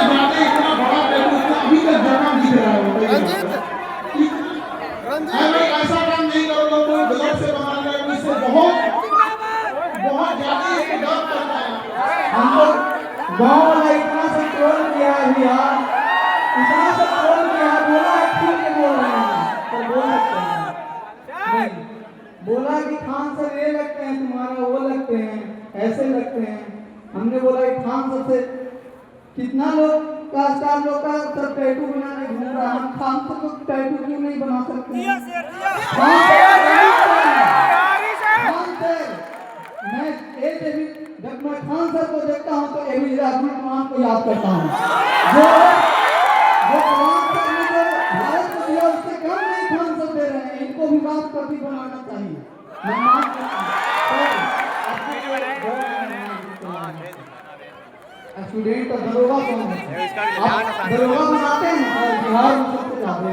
ज्यादा इतना बड़ा टैटू अभी तक जगह दिख रहा है रंजीत भाई ऐसा काम नहीं करो कोई ब्लड से बना रहा है इससे बहुत बहुत ज्यादा ये डर करता है हम लोग गाँव वाला इतना सा ट्रोल किया है भैया, इतना सा ट्रोल किया है, बोला है ठीक है बोल रहे हैं तो बोल सकते हैं नहीं, बोला कि खान सर ये लगते हैं तुम्हारा वो लगते हैं ऐसे लगते हैं। हमने बोला कि खान सर से कितना लोग का स्टार लोग का सर टैटू बनाने घूम रहा है, हम खान सर को टैटू क्यों नहीं बना सकते हैं? खान सर मैं जब मैं खान सर को देखता हूं तो एबीजे अब्दुल कलाम को याद करता हूं, जो कलाम सर ने जो भारत को दिया उससे कम नहीं खान सर दे रहे हैं, इनको भी राष्ट्रपति बनाना चाहिए। मैं मांग करता हूं स्टूडेंट का दरोगा सॉन्ग है, आप दरोगा बनाते हैं और बिहार में सबसे ज्यादा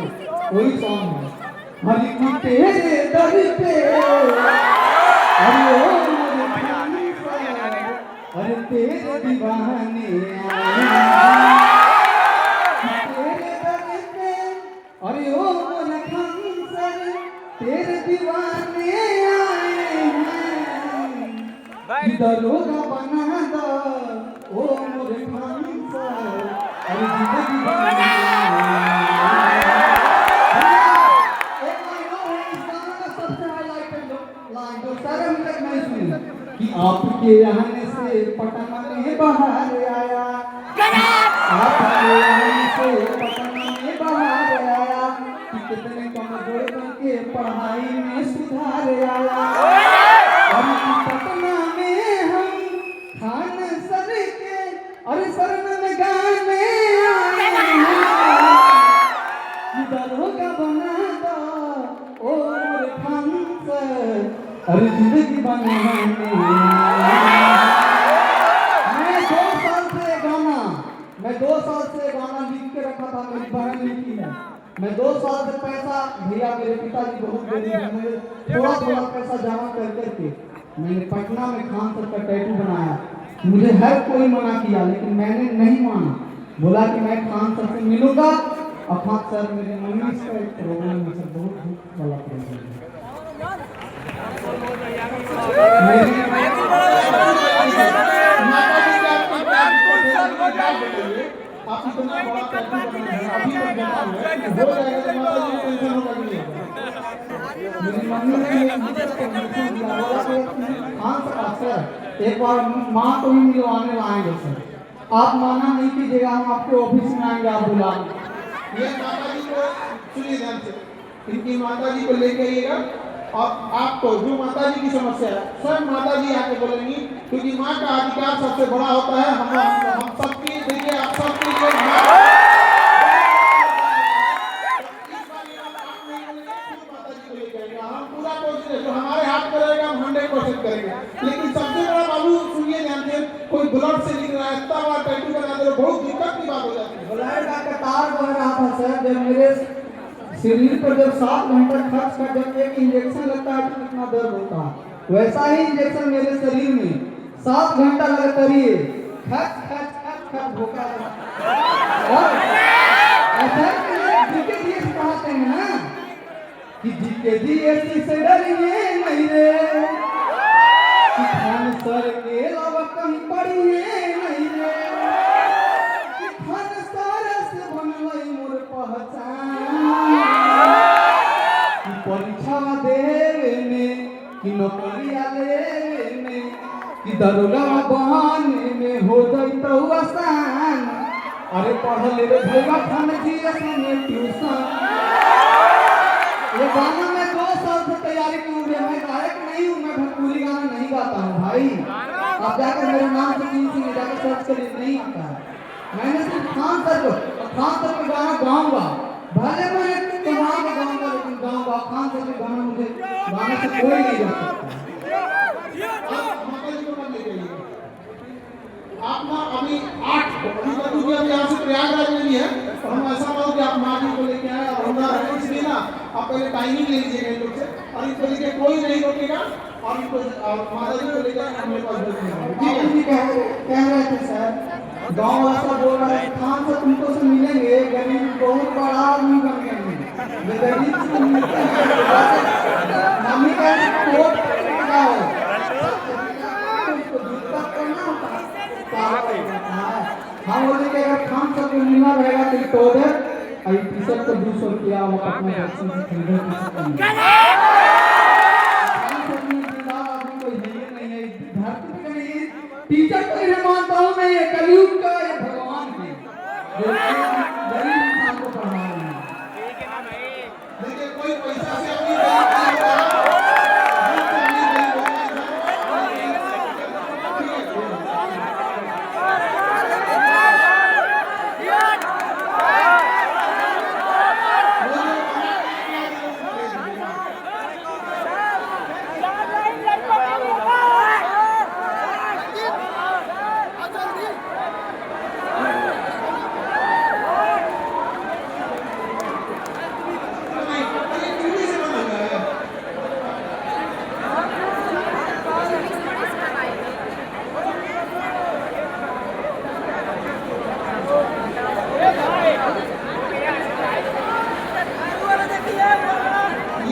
वही सॉन्ग है। हरि की तेरे दर पे अरे तेरे दीवाने तेरे दर पे अरे ओ मोरे खंसर तेरे दीवाने आए हैं दरोगा बना दो ओ मोरे खंसर अरे जिंदगी बना कि आपके रहने से पटना में बाहर आया, आपके रहने से पटना में बाहर आया कि कितने कमजोर के पढ़ाई में सुधार आया। और पटना में हम खान सर के अरे शरण में गाने आए हैं दरोगा बना दो ओ मोरे खान सर अरे जिंदगी बनाने। मैं 2 साल से गाना लिख के रखा था, मेरी बहन लिखी है। मैं 2 साल से पैसा भैया मेरे पिताजी बहुत गरीब हैं, मुझे थोड़ा थोड़ा पैसा जमा कर करके मैंने पटना में खान सर का टैटू बनाया। मुझे हर कोई मना किया लेकिन मैंने नहीं माना, बोला कि मैं खान सर से मिलूंगा। और खान सर मेरे मम्मी से प्रॉब्लम है सर, बहुत बड़ा प्रॉब्लम है। आप इतना बड़ा टैटू बनाया अभी तक बना हुआ है, हो जाएगा तो माता जी टेंशन होगा नहीं। मेरी मम्मी ने मुझे परमिशन दिया, बोला कि खान सर एक बार माँ को ही मिलवाने लाएंगे सर, आप माना नहीं कीजिएगा, हम आपके ऑफिस में आएंगे, आप बुलाएंगे। ये माता जी को सुनिए ध्यान से, इनकी माता जी को लेके आइएगा और आपको जो माता जी की समस्या है सब माता जी आके बोलेंगी, क्योंकि माँ का अधिकार सबसे बड़ा होता है। हम सबकी देखिए, आप सबकी हम पूरा कोशिश जो हमारे हाथ में रहेगा हम 100% करेंगे। लेकिन सबसे बड़ा बाबू सुनिए ध्यान से, कोई ब्लड से लिख रहा है, इतना बड़ा टैटू बना दे, बहुत दिक्कत की बात हो जाती है। ब्लड का कतार बह रहा था सर, जब मेरे शरीर पर जब 7 घंटा खर्च कर जब एक इंजेक्शन लगता है तो कितना दर्द होता है, वैसा ही इंजेक्शन मेरे शरीर में 7 घंटा लगातार ये खच खच खच खच होता है। और ऐसा जीके जी कहते हैं ना कि जीके जी से डरिए नहीं रे कि खान सर के अलावा कहीं पढ़िए नहीं रे कि खान सर से बनवाई मोर पहचान कि परीक्षा देवे में कि नौकरिया लेवे में कि दरोगा बहाने में हो जाई तो आसान। अरे पढ़ ले रे भैया खान जी अपने ट्यूशन। ये गाना मैं 2 साल से तैयारी की हूँ, मैं गायक नहीं हूँ, मैं भोजपुरी गाना नहीं गाता हूँ भाई। आप जाकर मेरे नाम से किसी जाकर सर्च करिए, नहीं आता है। मैंने सिर्फ खान सर का गाना गाऊंगा, भले मैं कमाल का गाऊंगा लेकिन गाऊंगा। खान सर के गाना मुझे गाने से कोई नहीं गा सकता। आप ना अभी 8 अभी तक यहाँ से प्रयागराज में भी है, तो हम ऐसा मानो कि आप माँ जी को लेके आए और इसलिए ना आप पहले टाइमिंग ले लीजिएगा इन लोग से, और इनको लेके कोई नहीं रोकेगा और इनको माता जी को लेकर हमारे पास भेज देंगे। ठीक है, कह रहे थे सर गाँव वाला सब बोल रहा है खान से तुमको से मिलेंगे गरीब बहुत बड़ा आदमी बन गए ये गरीब से मिलते हैं मम्मी का कोट लगाओ उसको जूता करना हम बोले कि अगर खान से कोई मिला रहेगा तो तो दे आई टी-शर्ट को 200 रुपया वो अपने बच्चे से खरीदे टीचर को मैं मानता हूँ मैं ये कलयुग का ये भगवान है जो गरीब इंसान को पढ़ा रहे हैं। देखिए कोई पैसा से अपनी बात नहीं कर रहा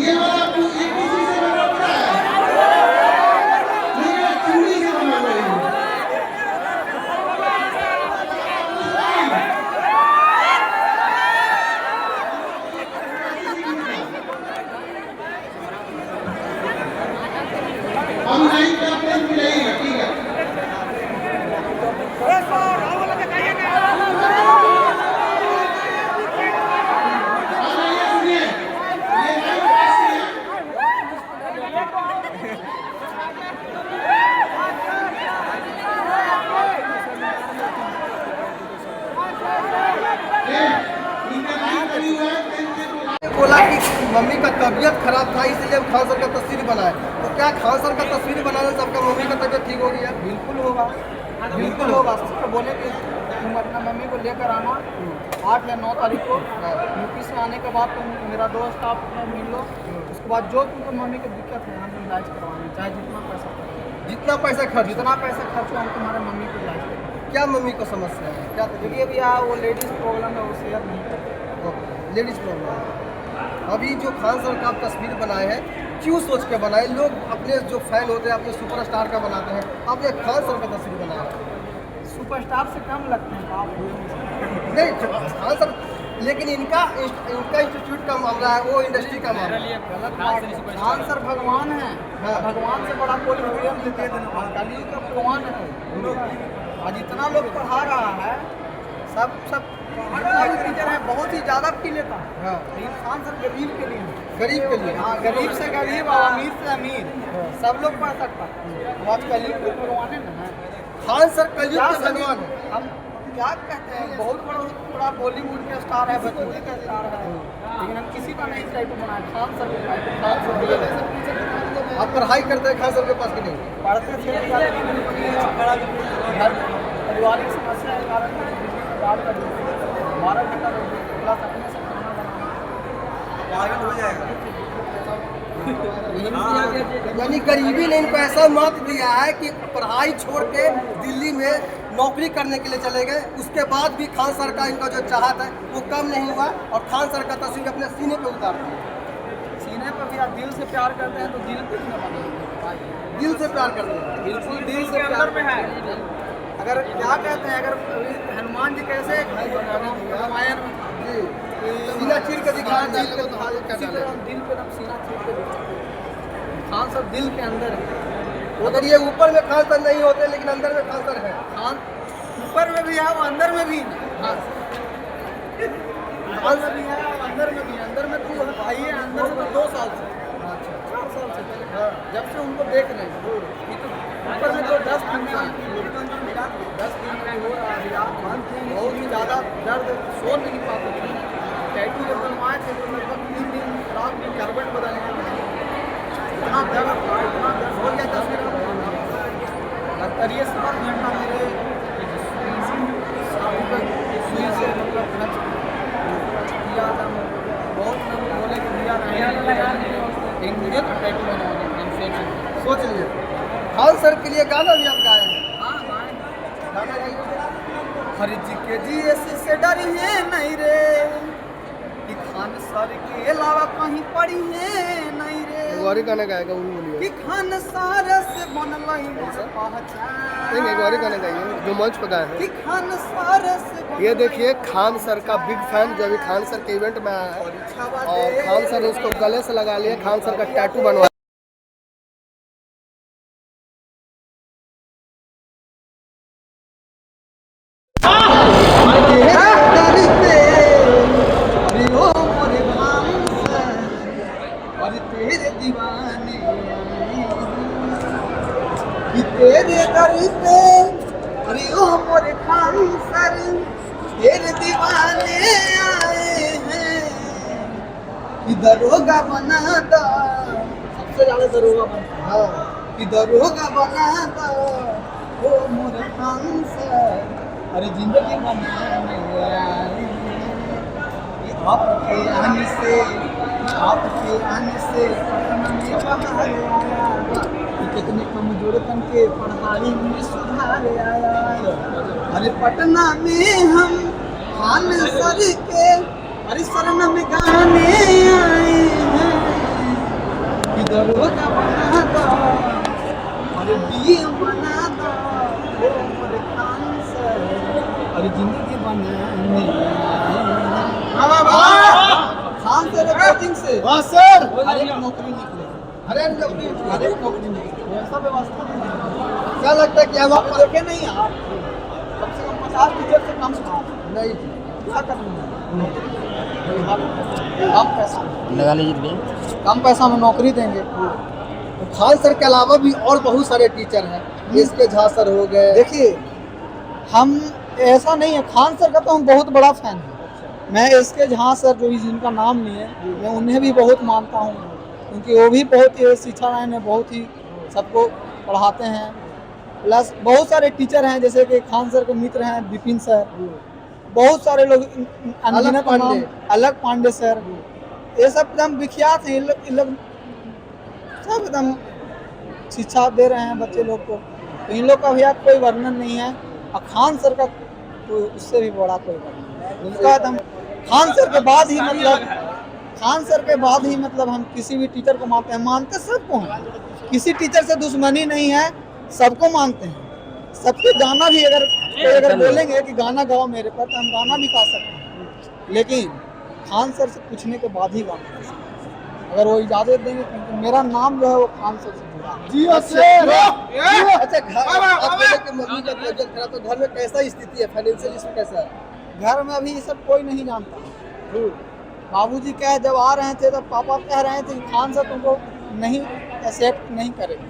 ये वाला ये किसी से बना पड़ा है ये चूड़ी से बना हुआ है हम नहीं करते मिलेगा ठीक है बोला कि मम्मी का तबीयत खराब था इसलिए हम खान सर का तस्वीर बनाए तो क्या खान सर का तस्वीर बनाने से आपका मम्मी का तबीयत ठीक हो गया? बिल्कुल होगा बिल्कुल होगा तो बोले कि तुम अपना मम्मी को लेकर आना 8 या 9 तारीख को यूपी से आने के बाद तुम मेरा दोस्त आप मिल लो उसके बाद जो तुमको मम्मी की दिक्कत है हम इलाज करवाएंगे चाहे जितना पैसा खर्च हो हम तुम्हारे मम्मी को इलाज करेंगे। क्या मम्मी को समस्या है? क्या देखिए भैया वो लेडीज़ प्रॉब्लम है वो शेयर नहीं करते लेडीज प्रॉब्लम है? अभी जो खान सर का आप तस्वीर बनाए हैं क्यों सोच के बनाए? लोग अपने जो फैन होते हैं अपने सुपरस्टार का बनाते हैं, आप ये खान सर का तस्वीर बनाए सुपरस्टार से कम लगते हैं आप नहीं खान सर, लेकिन इनका इंस्टीट्यूट का मामला है, वो इंडस्ट्री का मामला है। गलत बात है। खान सर भगवान है हाँ। भगवान से बड़ा कोई विलियम दे देना कलयुग का भगवान है आज इतना लोग पढ़ा रहा है सब जितना भी टीचर है बहुत ही ज़्यादा फी लेता है हाँ। लेकिन खान सर गरीब के लिए गरीब के लिए हाँ गरीब से गरीब और अमीर से अमीर सब लोग पढ़ सकता है अब आज कलयुग के भगवान है ना खान सर कलयुग क्या के भगवान है। हम क्या कहते हैं बहुत बड़ा बॉलीवुड का स्टार है भोजपुरी का स्टार है लेकिन हम किसी का नहीं टाइप बनाए खान सर को बनाए खान सर आप पढ़ाई करते हैं खान सर के पास कि नहीं? पढ़ते थे घर पारिवारिक समस्या के कारण रात का 12 घंटा क्लास अपने से खाना बनाना हो जाएगा यानी गरीबी ने इनको ऐसा मत दिया है कि पढ़ाई छोड़ के दिल्ली में नौकरी करने के लिए चले गए, उसके बाद भी खान सर का इनका जो चाहत है वो कम नहीं हुआ और खान सर का तस्वीर अपने सीने पे उतार दिया। सीने पर भी आप दिल से प्यार करते हैं तो दिल पे क्यों ना बनाएंगे दिल से प्यार करते हैं। बिल्कुल दिल से प्यार में है अगर क्या कहते हैं अगर हनुमान जी कैसे रामायण में जी सीना चीर के दिखा दिल पे इसी तरह दिल पे हम सीना चीर के दिखाते हैं। खान सर दिल के अंदर है अगर ये ऊपर में खान सर नहीं होते लेकिन अंदर में खान सर है। खान ऊपर में भी है वो अंदर में भी है खान सर भी है वो अंदर में भी है अंदर में तो आइए अंदर में 2 साल से 4 साल से जब से उनको देख रहे हैं ऊपर में तो 10 दिन में 10 दिन में हो रहा है बहुत ही ज़्यादा दर्द सो नहीं पाते थे टैटू जब बनवाए थे तो लगभग 3 दिन रात में कार्बन बदलने इतना दर्द हो गया तस्वीर करिए 7 घंटा मेरे सुई से मतलब खर्च किया था बहुत लोग बोले कि दिया नहीं मुझे तो टैटू बनवाना सोच लीजिए खान सर के लिए गाना भी आप गाए हैं। हाँ गाएं गाना गाइए जीएससी से डरी है नहीं रे, कि खान सर के अलावा कहीं पड़ी है नहीं रे, गौरी गाना गाएगा वो बोलिए कि खान सर से बनलई मोर पहचान, नहीं गौरी गाना गाइए जो मंच पर गाए हैं। कि खान सर से ये देखिए खान सर का बिग फैन जो अभी खान सर के इवेंट में आया है और खान सर ने इसको गले से लगा लिया, खान सर का टैटू बनवा तेरे दर पे अरे ओ मोरे खान सर तेरे दीवाने आए हैं, कि दरोगा बना दो, सबसे ज्यादा दरोगा बना, हाँ, कि दरोगा बना दो ओ मोरे खान सर, अरे जिंदगी बनाने आए हैं, कि आपके आने से पटना में बहार आया, कितने कमजोर तन के पढ़ाई में सुधार आया, अरे पटना में हम खान सर के अरे शरण में गाने आए हैं, कि दरोगा बना दो अरे डीएम बना दो ओ मोरे खान सर, अरे जिंदगी बनाने आए हैं। खान सर कोचिंग से हर एक नौकरी निकले, हर एक नौकरी निकले, ऐसा व्यवस्था नहीं। क्या लगता है कि अब आप देखे नहीं, आप कम से कम 50 टीचर से कम नहीं, क्या करना कम पैसा लगा लीजिए, कम पैसा में नौकरी देंगे। खान सर के अलावा भी और बहुत सारे टीचर हैं, इसके झा सर हो गए। देखिए हम ऐसा नहीं है, खान सर का तो हम बहुत बड़ा फैन हैं, मैं इसके झा सर जो जिनका नाम नहीं है मैं उन्हें भी बहुत मानता हूँ, क्योंकि वो भी बहुत ही शिक्षा लाइन में बहुत ही सबको पढ़ाते हैं। प्लस बहुत सारे टीचर हैं जैसे कि खान सर के मित्र हैं विपिन सर, बहुत सारे लोग अलग पांडे सर, ये सब एकदम विख्यात हैं, ये लोग सब एकदम शिक्षा दे रहे हैं बच्चे लोग को, तो इन लोग का भी कोई वर्णन नहीं है। और खान सर का तो उससे भी बड़ा कोई वर्णन है उनका, एकदम खान सर के बाद ही मतलब हम किसी भी टीचर को मानते हैं, मानते सबको हैं, किसी टीचर से दुश्मनी नहीं है, सबको मानते हैं, सबके गाना भी अगर बोलेंगे कि गाना गाओ मेरे पर, तो हम गाना भी गा सकते हैं, लेकिन खान सर से पूछने के बाद ही गाना गा सकते हैं, अगर वो इजाज़त देंगे, क्योंकि मेरा नाम जो है वो खान सर से जुड़ा है। जी अच्छा, मम्मी का तबीयत खराब, तो घर में कैसा स्थिति है, फाइनेंशियल इशू कैसा है? घर में अभी ये सब कोई नहीं जानता। बाबूजी कह जब आ रहे थे तो पापा कह रहे थे कि खान सर तुमको नहीं एक्सेप्ट नहीं करेंगे,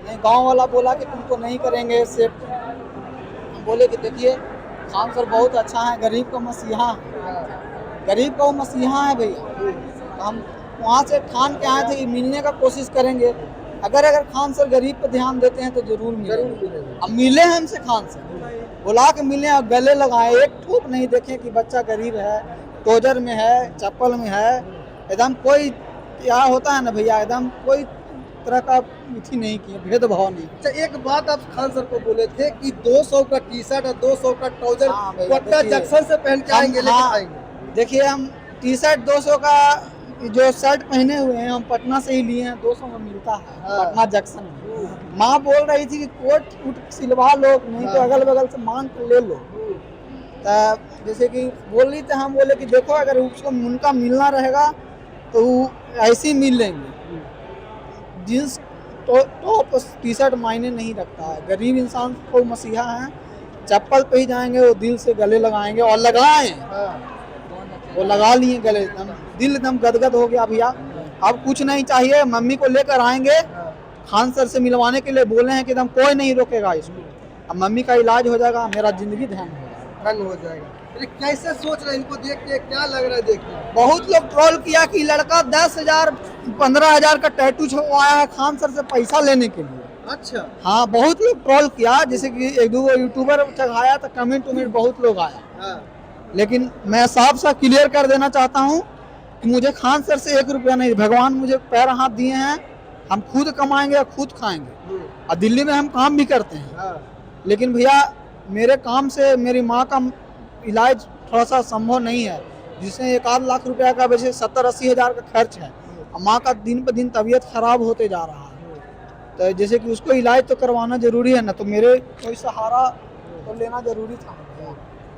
नहीं गांव वाला बोला कि तुमको नहीं करेंगे एक्सेप्ट। हम बोले कि देखिए खान सर बहुत अच्छा है, गरीब का मसीहा है, गरीब का वो मसीहा है भैया, तो हम वहाँ से ठान के आए थे कि मिलने का कोशिश करेंगे, अगर खान सर गरीब पर ध्यान देते हैं तो जरूर मिलेंगे। अब मिले हैं हमसे खान सर, बुला के मिले और गले लगाए, एक ठोक नहीं देखे कि बच्चा गरीब है, टोजर में है, चप्पल में है, एकदम कोई क्या होता है ना भैया, एकदम कोई तरह का मिठी नहीं किया, भेदभाव नहीं। अच्छा एक बात आप खान सर को बोले थे कि 200 का टी शर्ट और 200 का ट्राउजर पटना जंक्शन से पहन के आएंगे, लेके आएंगे। देखिए हम टी शर्ट 200 का जो शर्ट पहने हुए हैं हम पटना से ही लिए हैं, 200 में मिलता है पटना जंक्शन में। माँ बोल रही थी कि कोट सिलवा लो, नहीं तो अगल बगल से मांग के ले लो। तो जैसे कि बोल रही थी, हम बोले कि देखो अगर उसको उनका मिलना रहेगा तो ऐसे ही मिल लेंगे, जींस टॉप टी शर्ट मायने नहीं रखता है, गरीब इंसान को मसीहा है, चप्पल पे ही जाएंगे वो दिल से गले लगाएंगे और लगाएं, वो लगा लिए गले, एकदम दिल एकदम गदगद हो गया भैया। अब कुछ नहीं चाहिए, मम्मी को लेकर आएंगे, खान सर से मिलवाने के लिए बोले हैं कि एकदम कोई नहीं रोकेगा इसको, अब मम्मी का इलाज हो जाएगा, मेरा जिंदगी धन हो जाएगा। अरे कैसे सोच रहे हैं, इनको देख के क्या लग रहा है? देख के बहुत लोग ट्रोल किया कि लड़का 10,000 15,000 का टैटू छपवाया है खान सर से पैसा लेने के लिए। अच्छा हाँ, बहुत लोग ट्रोल किया, जैसे कि एक दो यूट्यूबर चढ़ाया तो कमेंट बहुत लोग आया। हाँ। लेकिन मैं साफ क्लियर कर देना चाहता हूँ कि मुझे खान सर से 1 रुपया नहीं, भगवान मुझे पैर हाथ दिए हैं, हम खुद कमाएंगे और खुद खाएंगे, और दिल्ली में हम काम भी करते हैं। हाँ। लेकिन भैया मेरे काम से मेरी माँ का इलाज थोड़ा सा संभव नहीं है, जिसमें 1-8 लाख रुपया का वैसे 70-80 हज़ार का खर्च है। माँ का दिन पर दिन तबीयत खराब होते जा रहा है, तो जैसे कि उसको इलाज तो करवाना जरूरी है ना, तो मेरे कोई सहारा तो लेना जरूरी था।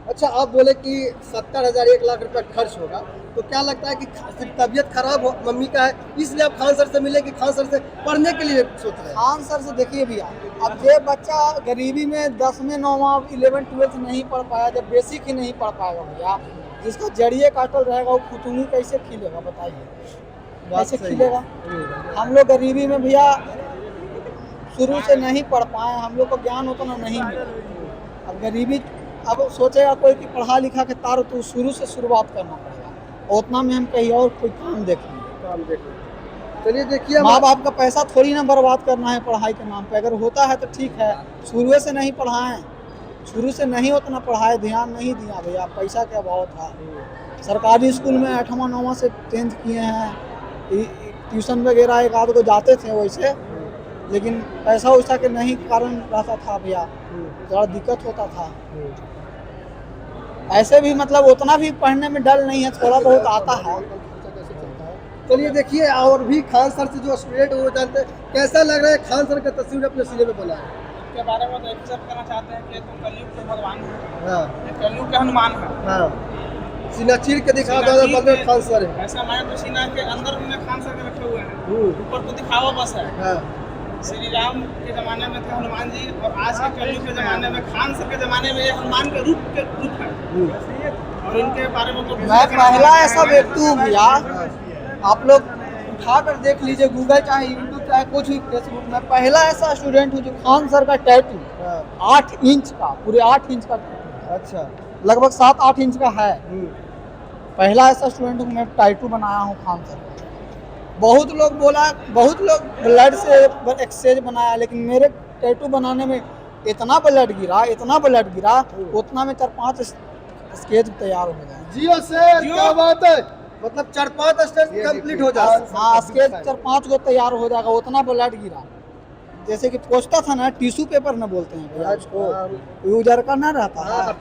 अच्छा, आप बोले कि 70,000 1 लाख रुपया खर्च होगा, तो क्या लगता है कि सिर्फ तबीयत खराब हो मम्मी का है इसलिए आप खान सर से मिले कि खान सर से पढ़ने के लिए सोच रहे हैं? खान सर से देखिए भैया, अब ये बच्चा गरीबी में 10वें 9वां 11 12 नहीं पढ़ पाया, जब बेसिक ही नहीं पढ़ पाएगा भैया, जिसका जड़िए काटल रहेगा वो खुतुनी कैसे खिलेगा बताइए, कैसे खिलेगा? हम लोग गरीबी में भैया शुरू से नहीं पढ़ पाए, हम लोग को ज्ञान उतना नहीं मिला। अब गरीबी, अब सोचेगा कोई कि पढ़ा लिखा के तार तो शुरू से शुरुआत करना पड़ेगा, उतना में हम कहीं और कोई काम देखेंगे। चलिए देखिए, माँ बाप का पैसा थोड़ी ना बर्बाद करना है पढ़ाई के नाम पे, अगर होता है तो ठीक है, शुरू से नहीं पढ़ाएं, शुरू से नहीं उतना पढ़ाए, ध्यान नहीं दिया भैया, पैसा का अभाव था। सरकारी स्कूल में 8वां 9वां से 10th किए हैं, ट्यूशन वगैरह एक आध को जाते थे वैसे, लेकिन पैसा वैसा के नहीं कारण रहता था भैया, थोड़ा दिक्कत होता था। ऐसे भी मतलब उतना भी पढ़ने में डर नहीं है, थोड़ा बहुत आता है। चलिए देखिए, और भी खान सर से जो स्टूडेंट वो जानते हैं, कैसा लग रहा है खान सर का तस्वीर अपने सीने में बना है? के बारे में तो एक्सेप्ट करना चाहते हैं कि तुम कलयुग के भगवान हो, हाँ ये कलयुग के हनुमान है। हाँ, सीना चीर के दिखा दादा बलदेव खान सर है। ऐसा माने तो सीना के अंदर उन्होंने खान सर के रखे हुए हैं, ऊपर तो दिखावा बस है। हाँ, श्री राम के जमाने में थे हनुमान जी, और आज के कलयुग के जमाने में खान सर के जमाने में ये हनुमान के रूप है। और इनके बारे में तो मैं पहला ऐसा व्यक्ति हूँ भैया, आप लोग उठा कर देख लीजिए, गूगल चाहे यूट्यूब चाहे कुछ भी, फेसबुक में पहला ऐसा स्टूडेंट हूँ जो खान सर का टैटू 8 इंच का, पूरे 8 इंच का टैटू, अच्छा, लगभग 7-8 इंच का है। पहला ऐसा स्टूडेंट हूँ मैं टैटू बनाया हूँ खान सर का। बहुत लोग बोला, बहुत लोग ब्लड से एक्सचेंज बनाया, लेकिन मेरे टैटू बनाने में इतना ब्लड गिरा, उतना में 4-5 स्केच तैयार हो गया। जियो से क्या बात है, मतलब 4-5 स्टेप कंप्लीट हो जाए। हाँ, स्केच 4-5 को तैयार हो जाएगा, उतना ब्लड गिरा। जैसे कि पोस्टा था ना, टिश्यू पेपर न बोलते हैं भैया उसको, यूजर का ना रहता है,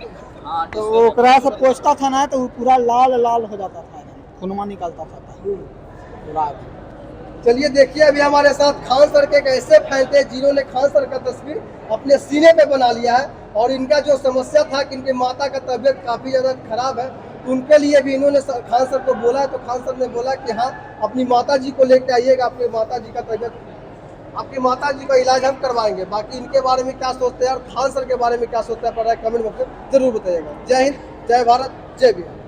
तो ओकरा से पोस्टा था ना, तो वो पूरा लाल हो जाता था, खूनमा निकलता था पूरा। चलिए देखिए, अभी हमारे साथ खान सर के एक ऐसे फैन थे जिन्होंने खान सर का तस्वीर अपने सीने पे बना लिया है, और इनका जो समस्या था कि इनकी माता का तबीयत काफ़ी ज़्यादा खराब है, तो उनके लिए भी इन्होंने खान सर को बोला, तो खान सर ने बोला कि हाँ, अपनी माता जी को लेकर आइएगा, आपकी माता जी का तबीयत, आपकी माता जी का इलाज हम करवाएंगे। बाकी इनके बारे में क्या सोचते हैं और खान सर के बारे में क्या सोचते हैं, पता है कमेंट बॉक्स में जरूर बताइएगा। जय हिंद, जय भारत, जय बिहार।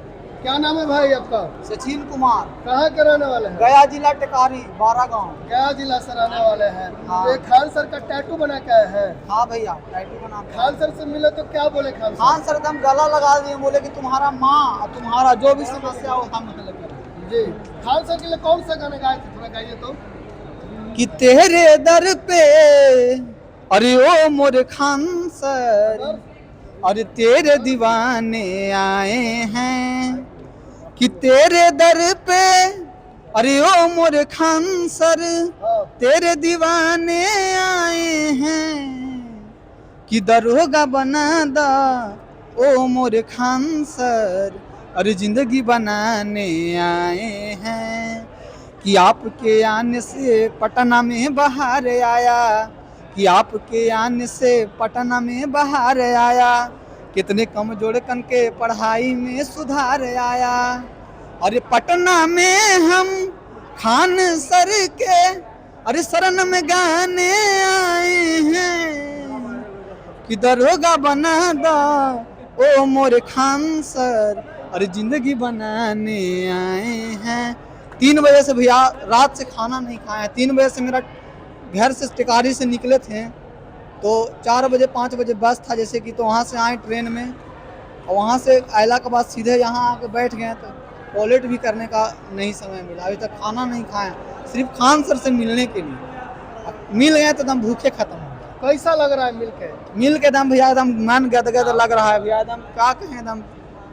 क्या नाम है भाई आपका? सचिन कुमार, कहाँ के रहने वाले हैं? गया जिला टेकारी 12 गाँव। गया जिला से रहने वाले हैं। हाँ। ये खान सर का टैटू बना के आए हैं। हाँ भैया, टैटू बना के। खान सर से मिले तो क्या बोले खान सर? खान सर एकदम गला लगा दिए, बोले कि तुम्हारा माँ और तुम्हारा जो भी समस्या हो हम हल करेंगे। जी, खान सर के लिए कौन सा गाना गाए थे, थोड़ा गाइए तो। कि तेरे दर पे, अरे ओ मोर खान सर, अरे तेरे दीवाने आए हैं, कि तेरे दर पे, अरे ओ मोर खान सर, तेरे दीवाने आए हैं, कि दरोगा बना दा ओ मोर खान सर, अरे जिंदगी बनाने आए हैं, कि आपके आने से पटना में बाहर आया, कि आपके आने से पटना में बाहर आया, कितने कमजोर कन के पढ़ाई में सुधार आया, अरे पटना में हम खान सर के, अरे शरण में गाने आए हैं, कि दरोगा बना दो ओ मोरे खान सर, अरे जिंदगी बनाने आए हैं। 3 बजे से भैया रात से खाना नहीं खाया, 3 बजे से मेरा घर से टिकारी से निकले थे, तो 4 बजे 5 बजे बस था जैसे कि, तो वहाँ से आए ट्रेन में, और वहाँ से आयला के बाद सीधे यहाँ आके बैठ गए, तो टॉयलेट भी करने का नहीं समय मिला, अभी तक खाना नहीं खाया, सिर्फ खान सर से मिलने के लिए। मिल गए तो एकदम भूखे खत्म हो गए। कैसा लग रहा है मिल के एकदम भैया एकदम मन गदगद लग रहा है भैया, एकदम क्या कहें, एकदम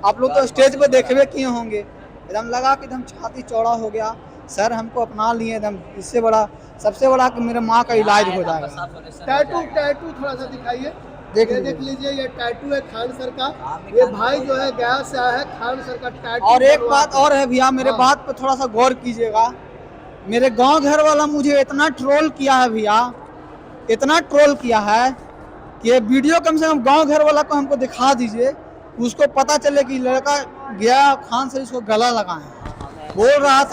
आप लोग तो स्टेज पे देखबे किए होंगे, एकदम लगा कि एकदम छाती चौड़ा हो गया, सर हमको अपना लिए, एकदम इससे बड़ा सबसे बड़ा कि मेरे माँ का इलाज हो जाएगा। टैटू थोड़ा सा दिखाइए। देख ये लीजिए। देख लीजिए, ये टैटू है खान सर का। ये भाई जो है गया से आया है, खान सर का टैटू। और एक बनवा बात के। और है भैया, मेरे हाँ। बात पे थोड़ा सा गौर कीजिएगा। मेरे गांव घर वाला मुझे इतना ट्रोल किया है भैया, इतना ट्रोल किया है कि ये वीडियो कम से कम गांव घर वाला को हमको दिखा दीजिए, उसको पता चले कि लड़का गया खान सर इसको गला लगाए। बोल रहा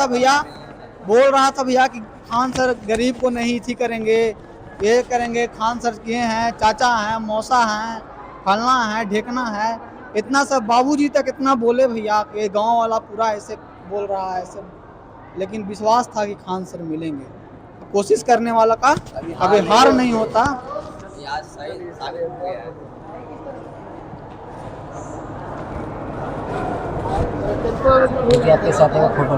था भैया कि खान सर गरीब को नहीं थी करेंगे, ये करेंगे, खान सर ये हैं, चाचा हैं, मौसा हैं, फलना है, ढेकना है, इतना सब बाबूजी तक इतना बोले भैया कि गांव वाला पूरा ऐसे बोल रहा है ऐसे। लेकिन विश्वास था कि खान सर मिलेंगे। कोशिश करने वाला का कभी हार नहीं होता। आपके साथ एक फोटो